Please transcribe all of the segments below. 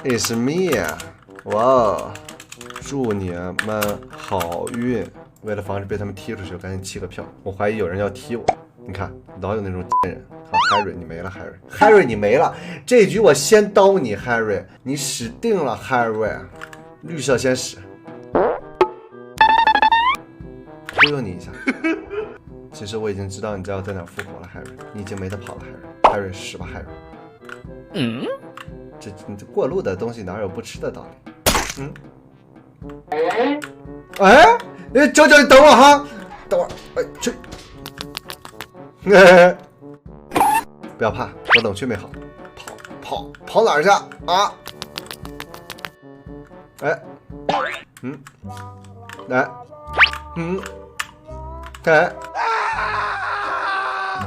It's me， 哇，祝你们好运。为了防止被他们踢出去，我赶紧弃个票。我怀疑有人要踢我，你看，老有那种人。好 ，Harry 你没了 ，Harry 你没了。这局我先刀你 ，Harry， 你死定了 ，Harry。绿色先死，忽悠你一下。其实我已经知道你要在哪复活了 ，Harry， 你已经没得跑了 ，Harry 死吧 ，Harry。这过路的东西哪有不吃的道理？九九，你等我哈，等会儿，去。不要怕，我冷却没好，跑哪儿去啊？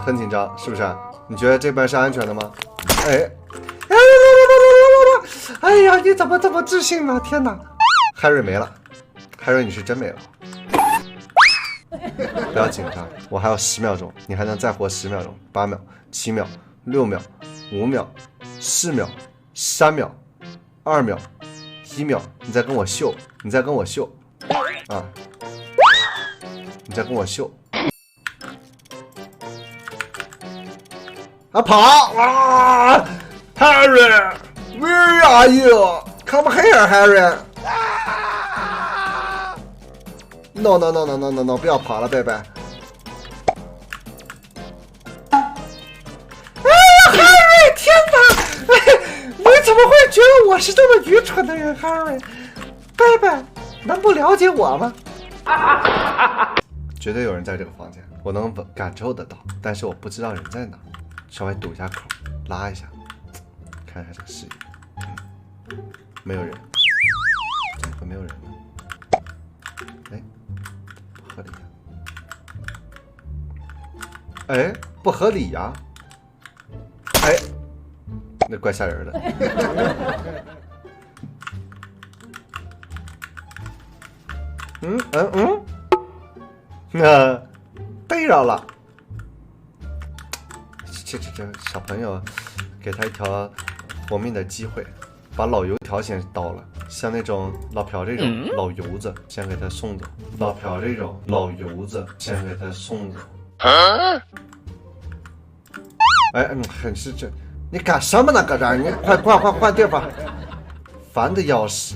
很紧张是不是？你觉得这边是安全的吗？哎呀，你怎么这么自信呢？天哪 ，Harry 没了 ，Harry 你是真没了。不要紧张，我还有10秒钟，你还能再活10秒钟，8秒、7秒、6秒、5秒、4秒、3秒、2秒、1秒，你再跟我秀啊！你再跟我秀啊！跑啊 ！Harry，Where are you? Come here, Harry. No， 不要跑了，贝贝。Harry， 天哪！你怎么会觉得我是这么愚蠢的人 ，Harry？ 贝贝，能不了解我吗？绝对有人在这个房间，我能感受得到，但是我不知道人在哪。稍微堵一下口，拉一下，看一下这个视野。没有人，怎么会没有人呢？不合理呀！那怪吓人的。逮着了。这小朋友，给他一条活命的机会，把老油条先刀了。像那种老朴这种老油子，先给他送走。老朴这种老油子，先给他送走。很是这，你干什么呢，搁这儿？你快换地方，烦的要死。